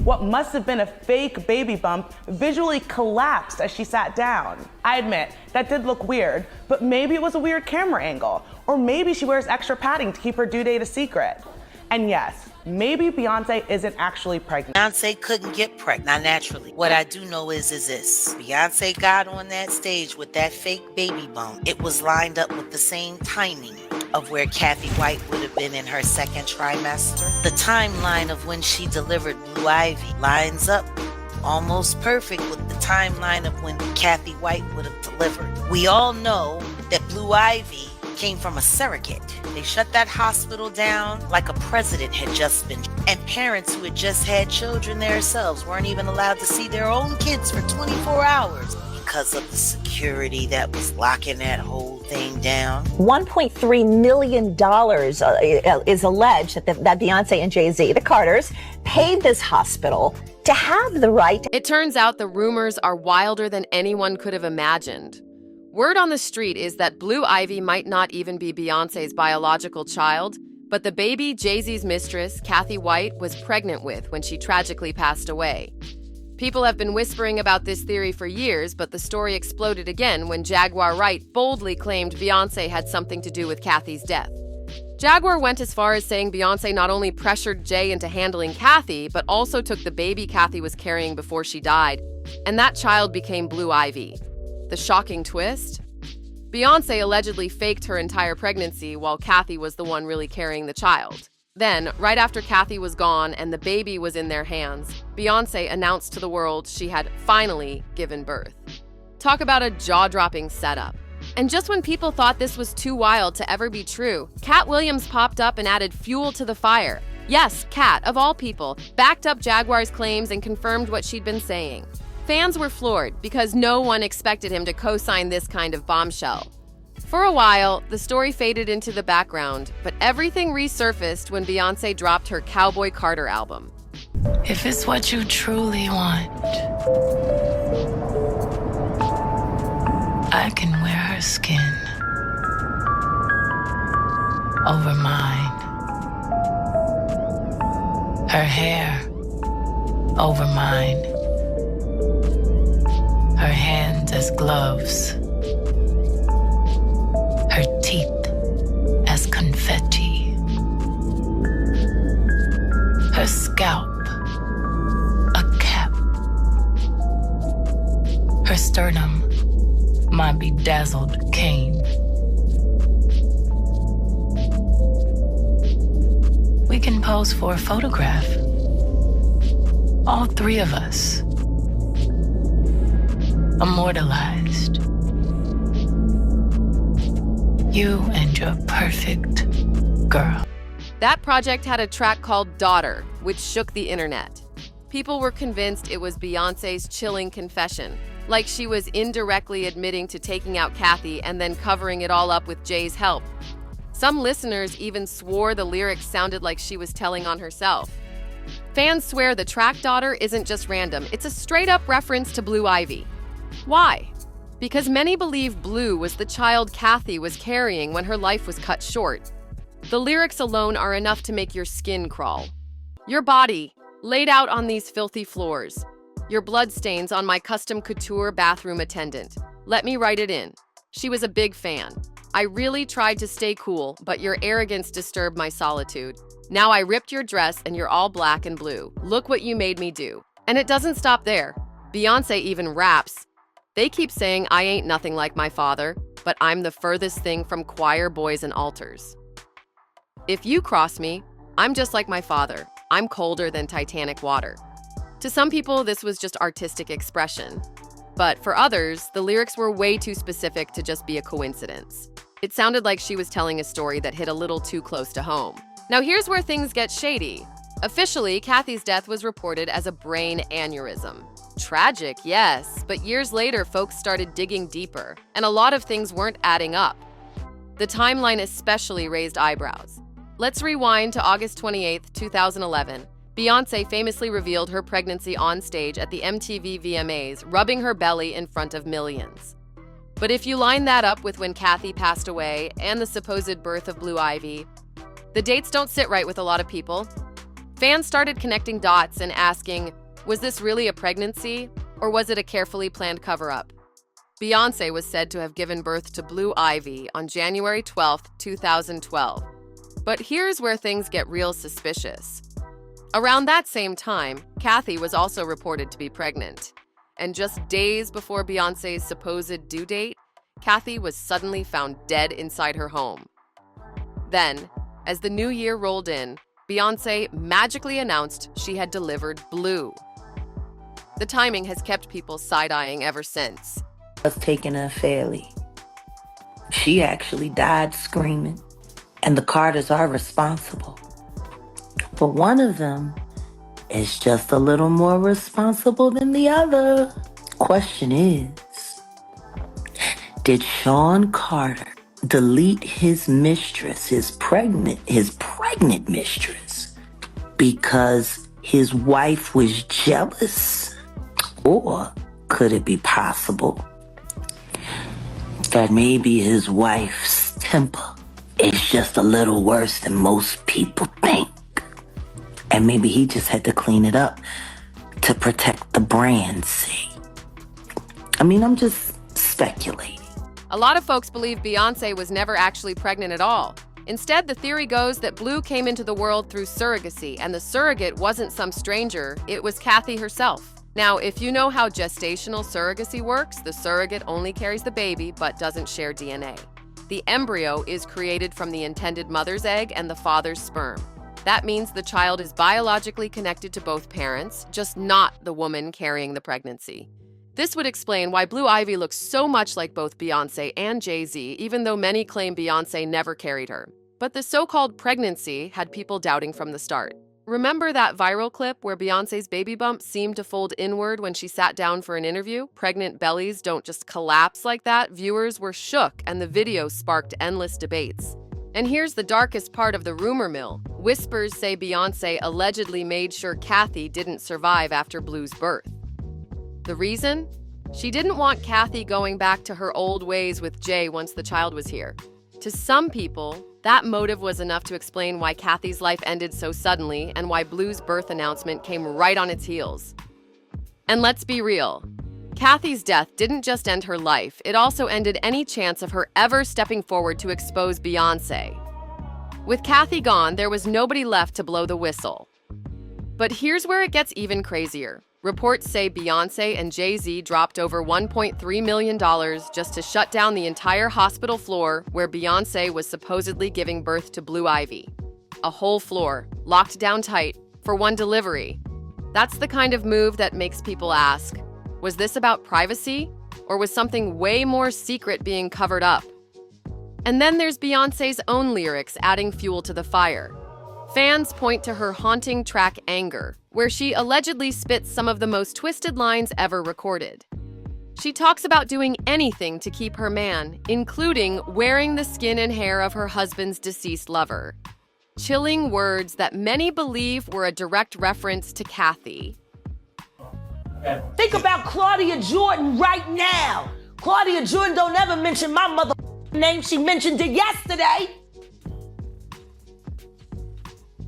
what must have been a fake baby bump visually collapsed as she sat down. I admit, that did look weird, but maybe it was a weird camera angle, or maybe she wears extra padding to keep her due date a secret. And yes, maybe Beyonce isn't actually pregnant. Beyonce couldn't get pregnant, not naturally. What I do know is this. Beyonce got on that stage with that fake baby bump. It was lined up with the same timing of where Cathy White would have been in her second trimester. The timeline of when she delivered Blue Ivy lines up almost perfect with the timeline of when Cathy White would have delivered. We all know that Blue Ivy came from a surrogate. They shut that hospital down like a president had just been. And parents who had just had children themselves weren't even allowed to see their own kids for 24 hours because of the security that was locking that whole thing down. $1.3 million is alleged that Beyonce and Jay-Z, the Carters, paid this hospital to have the right. It turns out the rumors are wilder than anyone could have imagined. Word on the street is that Blue Ivy might not even be Beyonce's biological child, but the baby Jay-Z's mistress, Cathy White, was pregnant with when she tragically passed away. People have been whispering about this theory for years, but the story exploded again when Jaguar Wright boldly claimed Beyonce had something to do with Cathy's death. Jaguar went as far as saying Beyonce not only pressured Jay into handling Cathy, but also took the baby Cathy was carrying before she died, and that child became Blue Ivy. The shocking twist? Beyonce allegedly faked her entire pregnancy while Cathy was the one really carrying the child. Then, right after Cathy was gone and the baby was in their hands, Beyonce announced to the world she had finally given birth. Talk about a jaw-dropping setup. And just when people thought this was too wild to ever be true, Katt Williams popped up and added fuel to the fire. Yes, Katt, of all people, backed up Jaguar's claims and confirmed what she'd been saying. Fans were floored because no one expected him to co-sign this kind of bombshell. For a while, the story faded into the background, but everything resurfaced when Beyonce dropped her Cowboy Carter album. If it's what you truly want, I can wear her skin over mine, her hair over mine, her hands as gloves, her teeth as confetti, her scalp a cap, her sternum my bedazzled cane. We can pose for a photograph, all three of us, immortalized. You and your perfect girl. That project had a track called Daughter, which shook the internet. People were convinced it was Beyonce's chilling confession, like she was indirectly admitting to taking out Cathy and then covering it all up with Jay's help. Some listeners even swore the lyrics sounded like she was telling on herself. Fans swear the track Daughter isn't just random, it's a straight-up reference to Blue Ivy. Why? Because many believe Blue was the child Cathy was carrying when her life was cut short. The lyrics alone are enough to make your skin crawl. Your body, laid out on these filthy floors. Your bloodstains on my custom couture bathroom attendant. Let me write it in. She was a big fan. I really tried to stay cool, but your arrogance disturbed my solitude. Now I ripped your dress and you're all black and blue. Look what you made me do. And it doesn't stop there. Beyonce even raps. They keep saying I ain't nothing like my father, but I'm the furthest thing from choir boys and altars. If you cross me, I'm just like my father. I'm colder than Titanic water. To some people, this was just artistic expression. But for others, the lyrics were way too specific to just be a coincidence. It sounded like she was telling a story that hit a little too close to home. Now here's where things get shady. Officially, Cathy's death was reported as a brain aneurysm. Tragic, yes, but years later, folks started digging deeper, and a lot of things weren't adding up. The timeline especially raised eyebrows. Let's rewind to August 28, 2011. Beyonce famously revealed her pregnancy on stage at the MTV VMAs, rubbing her belly in front of millions. But if you line that up with when Cathy passed away and the supposed birth of Blue Ivy, the dates don't sit right with a lot of people. Fans started connecting dots and asking, was this really a pregnancy, or was it a carefully planned cover-up? Beyoncé was said to have given birth to Blue Ivy on January 12, 2012. But here's where things get real suspicious. Around that same time, Cathy was also reported to be pregnant. And just days before Beyoncé's supposed due date, Cathy was suddenly found dead inside her home. Then, as the new year rolled in, Beyoncé magically announced she had delivered Blue. The timing has kept people side-eyeing ever since. Was taken unfairly. She actually died screaming, and the Carters are responsible. But one of them is just a little more responsible than the other. Question is, did Sean Carter delete his mistress, his pregnant mistress, because his wife was jealous? Or could it be possible that maybe his wife's temper is just a little worse than most people think? And maybe he just had to clean it up to protect the brand's sake. I mean, I'm just speculating. A lot of folks believe Beyoncé was never actually pregnant at all. Instead, the theory goes that Blue came into the world through surrogacy, and the surrogate wasn't some stranger, it was Cathy herself. Now, if you know how gestational surrogacy works, the surrogate only carries the baby but doesn't share DNA. The embryo is created from the intended mother's egg and the father's sperm. That means the child is biologically connected to both parents, just not the woman carrying the pregnancy. This would explain why Blue Ivy looks so much like both Beyoncé and Jay-Z, even though many claim Beyoncé never carried her. But the so-called pregnancy had people doubting from the start. Remember that viral clip where Beyoncé's baby bump seemed to fold inward when she sat down for an interview? Pregnant bellies don't just collapse like that. Viewers were shook, and the video sparked endless debates. And here's the darkest part of the rumor mill. Whispers say Beyoncé allegedly made sure Cathy didn't survive after Blue's birth. The reason? She didn't want Cathy going back to her old ways with Jay once the child was here. To some people, that motive was enough to explain why Cathy's life ended so suddenly and why Blue's birth announcement came right on its heels. And let's be real. Cathy's death didn't just end her life, it also ended any chance of her ever stepping forward to expose Beyoncé. With Cathy gone, there was nobody left to blow the whistle. But here's where it gets even crazier. Reports say Beyoncé and Jay-Z dropped over $1.3 million just to shut down the entire hospital floor where Beyoncé was supposedly giving birth to Blue Ivy. A whole floor, locked down tight, for one delivery. That's the kind of move that makes people ask, was this about privacy, or was something way more secret being covered up? And then there's Beyoncé's own lyrics adding fuel to the fire. Fans point to her haunting track Anger, where she allegedly spits some of the most twisted lines ever recorded. She talks about doing anything to keep her man, including wearing the skin and hair of her husband's deceased lover. Chilling words that many believe were a direct reference to Cathy. Think about Claudia Jordan right now. Claudia Jordan don't ever mention my mother name. She mentioned it yesterday.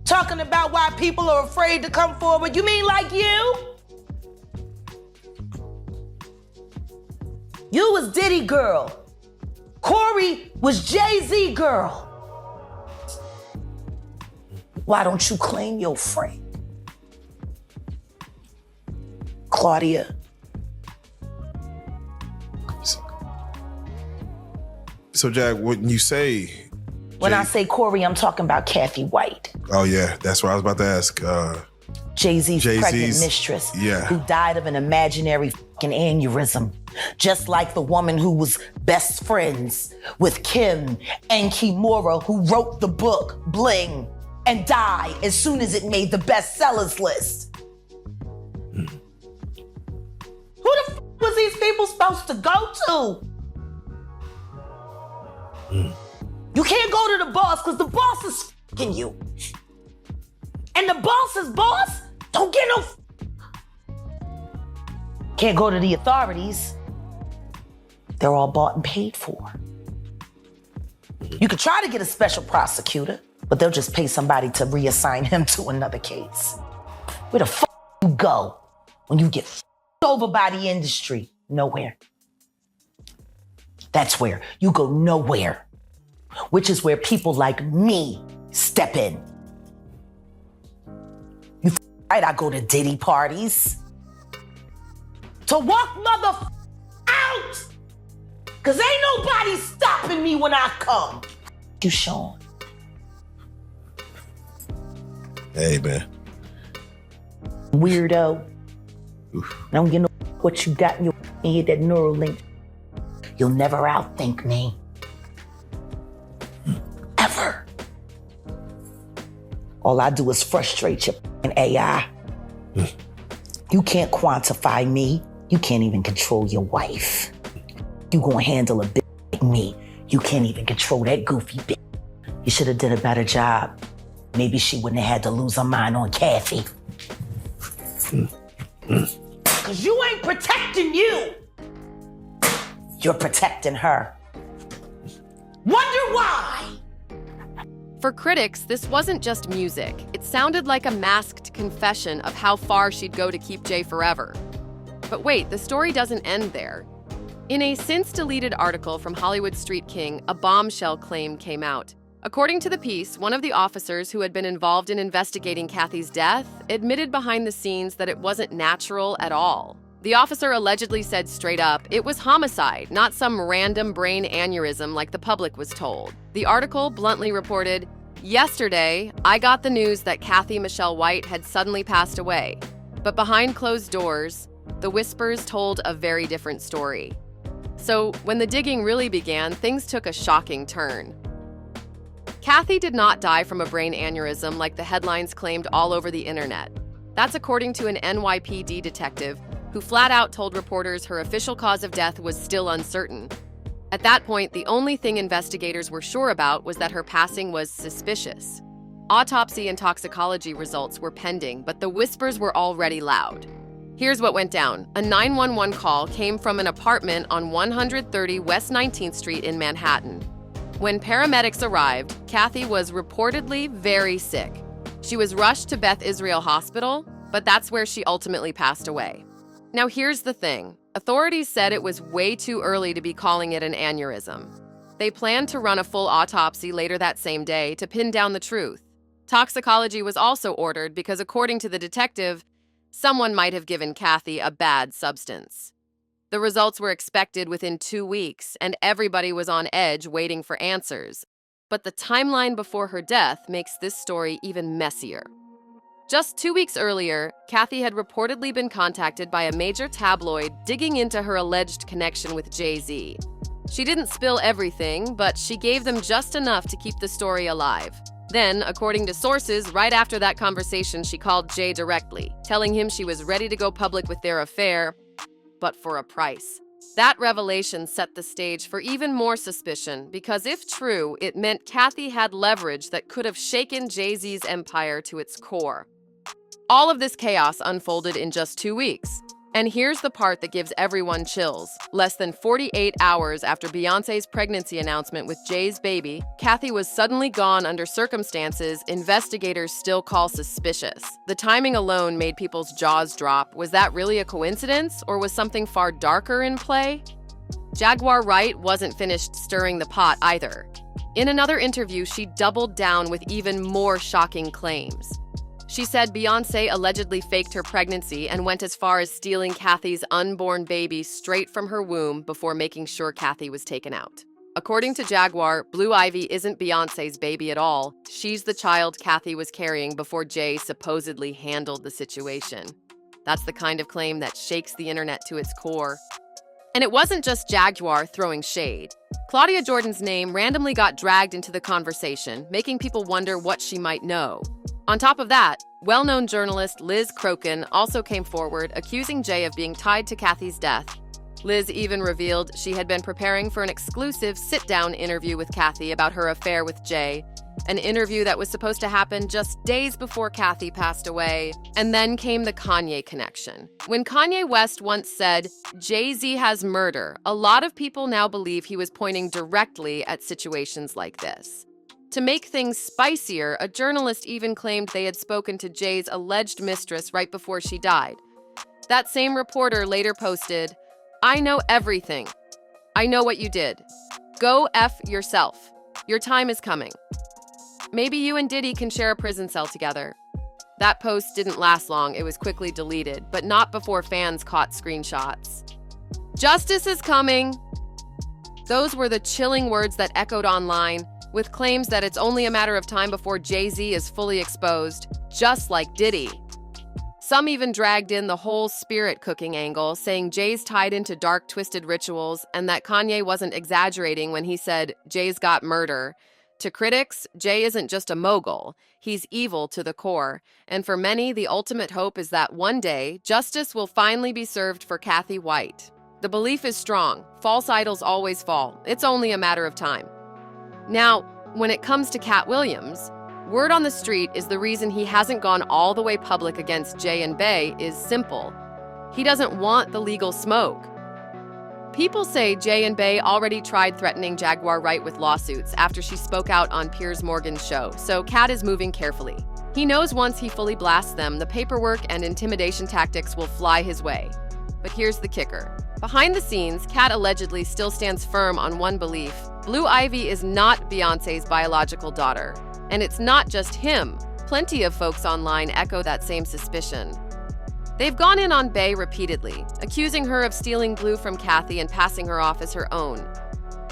Talking about why people are afraid to come forward. You mean like you? You was Diddy girl. Corey was Jay-Z girl. Why don't you claim your friend? Claudia. So, Jack, when you say... When I say Corey, I'm talking about Cathy White. Oh, yeah, that's what I was about to ask. Jay-Z's pregnant mistress, yeah, who died of an imaginary fucking aneurysm. Just like the woman who was best friends with Kim and Kimura, who wrote the book Bling and died as soon as it made the bestsellers list. Who the f was these people supposed to go to? You can't go to the boss because the boss is f***ing you. And the boss's boss don't get no Can't go to the authorities. They're all bought and paid for. You could try to get a special prosecutor, But they'll just pay somebody to reassign him to another case. Where the fuck you go when you get f***ed over by the industry? Nowhere. That's where you go nowhere, which is where people like me step in. You right, I go to Diddy parties to walk mother out, cause ain't nobody stopping me when I come. You, Sean. Hey, man. Weirdo. I don't get no what you got in your head, that neural link. You'll never outthink me. Ever. All I do is frustrate your AI. You can't quantify me. You can't even control your wife. You gonna handle a bitch like me. You can't even control that goofy bitch. You should have done a better job. Maybe she wouldn't have had to lose her mind on Cathy. Cause you ain't protecting you. You're protecting her. Wonder why? For critics, this wasn't just music. It sounded like a masked confession of how far she'd go to keep Jay forever. But wait, the story doesn't end there. In a since-deleted article from Hollywood Street King, a bombshell claim came out. According to the piece, one of the officers who had been involved in investigating Cathy's death admitted behind the scenes that it wasn't natural at all. The officer allegedly said straight up, it was homicide, not some random brain aneurysm like the public was told. The article bluntly reported, yesterday, I got the news that Cathy Michelle White had suddenly passed away. But behind closed doors, the whispers told a very different story. So when the digging really began, things took a shocking turn. Cathy did not die from a brain aneurysm like the headlines claimed all over the internet. That's according to an NYPD detective who flat out told reporters her official cause of death was still uncertain. At that point, the only thing investigators were sure about was that her passing was suspicious. Autopsy and toxicology results were pending, but the whispers were already loud. Here's what went down. A 911 call came from an apartment on 130 West 19th Street in Manhattan. When paramedics arrived, Cathy was reportedly very sick. She was rushed to Beth Israel Hospital, but that's where she ultimately passed away. Now here's the thing. Authorities said it was way too early to be calling it an aneurysm. They planned to run a full autopsy later that same day to pin down the truth. Toxicology was also ordered because, according to the detective, someone might have given Cathy a bad substance. The results were expected within 2 weeks, and everybody was on edge waiting for answers. But the timeline before her death makes this story even messier. Just 2 weeks earlier, Cathy had reportedly been contacted by a major tabloid digging into her alleged connection with Jay-Z. She didn't spill everything, but she gave them just enough to keep the story alive. Then, according to sources, right after that conversation, she called Jay directly, telling him she was ready to go public with their affair, but for a price. That revelation set the stage for even more suspicion, because if true, it meant Cathy had leverage that could have shaken Jay-Z's empire to its core. All of this chaos unfolded in just 2 weeks. And here's the part that gives everyone chills. Less than 48 hours after Beyoncé's pregnancy announcement with Jay's baby, Cathy was suddenly gone under circumstances investigators still call suspicious. The timing alone made people's jaws drop. Was that really a coincidence, or was something far darker in play? Jaguar Wright wasn't finished stirring the pot either. In another interview, she doubled down with even more shocking claims. She said Beyoncé allegedly faked her pregnancy and went as far as stealing Cathy's unborn baby straight from her womb before making sure Cathy was taken out. According to Jaguar, Blue Ivy isn't Beyoncé's baby at all. She's the child Cathy was carrying before Jay supposedly handled the situation. That's the kind of claim that shakes the internet to its core. And it wasn't just Jaguar throwing shade. Claudia Jordan's name randomly got dragged into the conversation, making people wonder what she might know. On top of that, well-known journalist Liz Crokin also came forward, accusing Jay of being tied to Cathy's death. Liz even revealed she had been preparing for an exclusive sit-down interview with Cathy about her affair with Jay, an interview that was supposed to happen just days before Cathy passed away. And then came the Kanye connection. When Kanye West once said, "Jay-Z has murder," a lot of people now believe he was pointing directly at situations like this. To make things spicier, a journalist even claimed they had spoken to Jay's alleged mistress right before she died. That same reporter later posted, "I know everything. I know what you did. Go F yourself. Your time is coming. Maybe you and Diddy can share a prison cell together." That post didn't last long. It was quickly deleted, but not before fans caught screenshots. "Justice is coming." Those were the chilling words that echoed online, with claims that it's only a matter of time before Jay-Z is fully exposed, just like Diddy. Some even dragged in the whole spirit cooking angle, saying Jay's tied into dark, twisted rituals and that Kanye wasn't exaggerating when he said, "Jay's got murder." To critics, Jay isn't just a mogul, he's evil to the core. And for many, the ultimate hope is that one day, justice will finally be served for Cathy White. The belief is strong. False idols always fall. It's only a matter of time. Now, when it comes to Katt Williams, word on the street is the reason he hasn't gone all the way public against Jay and Bey is simple. He doesn't want the legal smoke. People say Jay and Bey already tried threatening Jaguar Wright with lawsuits after she spoke out on Piers Morgan's show, so Katt is moving carefully. He knows once he fully blasts them, the paperwork and intimidation tactics will fly his way. But here's the kicker. Behind the scenes, Katt allegedly still stands firm on one belief. Blue Ivy is not Beyoncé's biological daughter. And it's not just him. Plenty of folks online echo that same suspicion. They've gone in on Bey repeatedly, accusing her of stealing Blue from Cathy and passing her off as her own.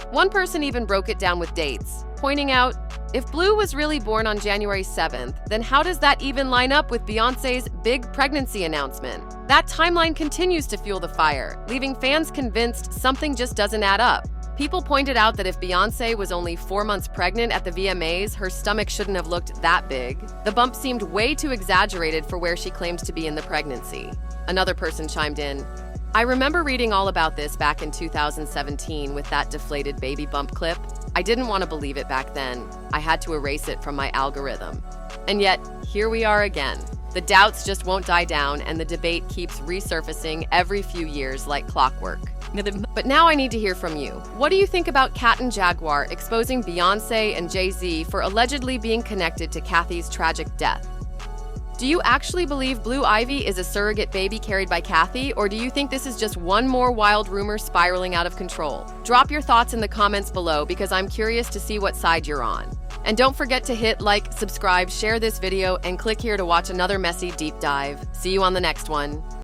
One person even broke it down with dates, pointing out, if Blue was really born on January 7th, then how does that even line up with Beyoncé's big pregnancy announcement? That timeline continues to fuel the fire, leaving fans convinced something just doesn't add up. People pointed out that if Beyoncé was only 4 months pregnant at the VMAs, her stomach shouldn't have looked that big. The bump seemed way too exaggerated for where she claims to be in the pregnancy. Another person chimed in, "I remember reading all about this back in 2017 with that deflated baby bump clip. I didn't want to believe it back then. I had to erase it from my algorithm." And yet, here we are again. The doubts just won't die down, and the debate keeps resurfacing every few years like clockwork. But now I need to hear from you. What do you think about Katt and Jaguar exposing Beyoncé and Jay-Z for allegedly being connected to Cathy's tragic death? Do you actually believe Blue Ivy is a surrogate baby carried by Cathy, or do you think this is just one more wild rumor spiraling out of control? Drop your thoughts in the comments below because I'm curious to see what side you're on. And don't forget to hit like, subscribe, share this video, and click here to watch another messy deep dive. See you on the next one.